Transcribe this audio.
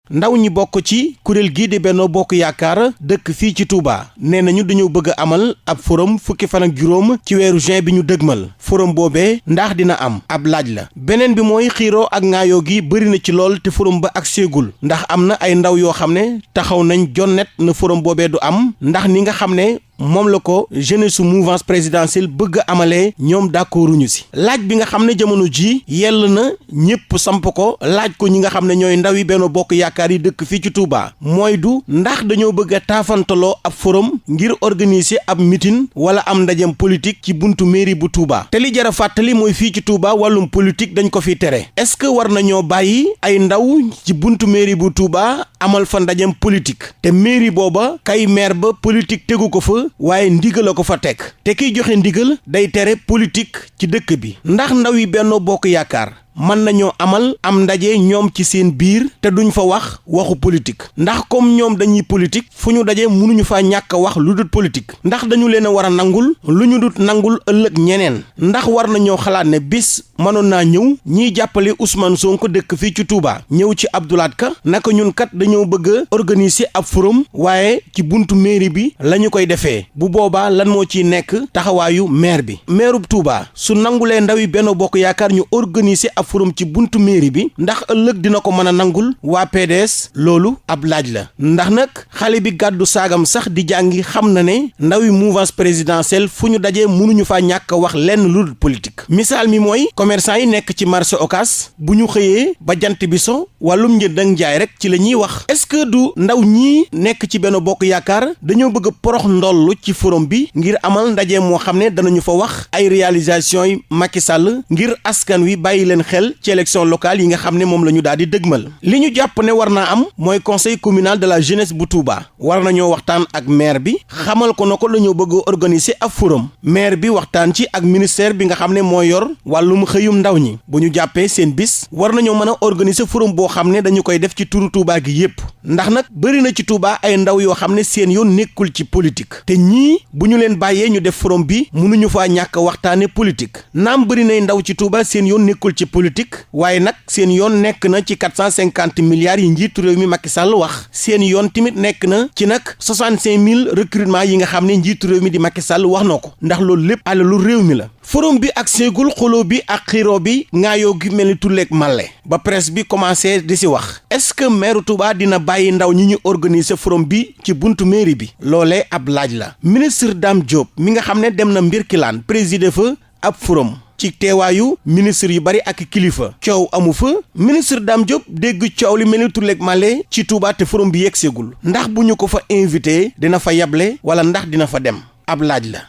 ndaw ñi bokk ci kuréel gii di Benno Bokk Yaakaar dëkk fii ci Touba nee nañu dañoo bëgg a amal ab forum fukki fan ak juróom ci weeru juin bi ñu dëgmal forum boobee ndax dina am ab laaj la beneen bi mooy xiiroo ak ŋaayoo gi bëri na ci lool te forum ba ak seegul ndax am na ay ndaw yoo xam ne taxaw nañ jonnet na forum boobee du am ndax ni nga xam ne moom la ko jeunesse su mouvance présidentielle bëgg amalee ñoom d'accorduñu si laaj bi nga xam ne jamono ji yell na ñëpp samp ko laaj ko ñi nga xam ne ñooy ndaw yi Benno Bokk Yaakaar yi dëkk fii ci Touba mooy du ndax dañoo bëgg a taafantaloo ab forum ngir organiser ab meeting wala am ndajem politique ci buntu mairie bu Touba te li jar a fàttali mooy fii ci Touba wàllum politique dañ ko fi tere est-ce que war nañoo bàyyi ay ndaw ci buntu mairie bu Touba amal fa ndajem politique te mairie booba kay maire ba politique tegu ko fa waaye ndigal la ko fa teg te kiy joxe ndigal day tere politique ci dëkk bi ndax ndaw yi Benno Bokk Yaakaar mën nañoo amal am ndaje ñoom ci seen biir te duñ fa wax waxu politique ndax comme ñoom dañuy politique fu ñu daje mënuñu faa ñàkk a wax lu dul politique ndax dañu leen a war a nangul lu ñu dut nangul ëllëg ñeneen ndax war nañoo xalaat ne bis mënoon naa ñëw ñiy jàppale Ousmane Sonko dëkk fii ci Touba ñëw ci Abdou Lahad Ka naka ñun kat dañoo bëgg a organiser ab forum waaye ci buntu mairie bi la ñu koy defee bu boobaa lan moo ciy nekk taxawaayu maire bi mairub Touba su nangulee ndaw yi Benno Bokk Yaakaar ñu organiser ab forum ci buntu mairie bi ndax ëllëg dina ko mën a nangul waa PDS loolu ab laaj la ndax nag xale bi gàddu saagam sax di jàngi xam na ne ndawi mouvance présidentielle fu ñu dajee mënuñu faa ñàkk a wax lenn lu dul politique misaal mi mooy commerçant yi nekk ci marché Ocass bu ñu xëyee ba jant bi so wàllum njënd ak njaay rek ci la ñuy wax est-ce que du ndaw ñii nekk ci Benno Bokk Yaakaar dañoo bëgg a porox ndollu ci forum bi ngir amal ndaje moo xam ne danañu fa wax ay réalisation yi Macky Sall ngir askan wi bàyyi leen xel ci élection locale yi nga xam ne moom la ñu daal di dëgmal li ñu jàpp ne war naa am mooy conseil communal de la jeunesse bu Touba war nañoo waxtaan ak maire bi xamal ko na ko la ñoo bëgg a organiser ab forum maire bi waxtaan ci ak ministère bi nga xam ne moo yor wàllum xëyum ndaw ñi bu ñu jàppee seen bis war nañoo mën a organiser forum boo xam ne dañu koy def ci turu Touba gi yépp ndax nag bëri na ci Touba ay ndaw yoo xam ne seen yoon nekkul ci politique te ñii bu ñu leen bàyyee ñu def forum bi mënuñu faa ñàkk waxtaane politique naam bëri nay ndaw ci Touba seen yoon nekkul ci politique waaye nag seen yoon nekk na ci 450 milliards yi njiitu réew mi Macky Sall wax seen yoon tamit nekk na ci nag 65 000 recrutement yi nga xam ne njiitu réew mi di Macky Sall wax na ko ndax loolu lépp alalu réew mi la forum bi ak seegul xuloo bi ak xiiroo bi ngaayoo gi mel ni tulleeg màlle ba presse bi commencé di si wax est-ce que maire Touba dina bàyyi ndaw ñi ñu organiser forum bi ci buntu mairie bi loolee ab laaj la ministre Dame Diop mi nga xam ne dem na Mbirkilaan présider fa ab forum ci teewaayu ministre yu bari ak kilifa coow amu fa ministre Dame Diop dégg coow li mel ni tulleeg màlle ci Touba te forum bi yegg seegul ndax bu ñu ko fa invité dina fa yable wala ndax dina fa dem ab laaj la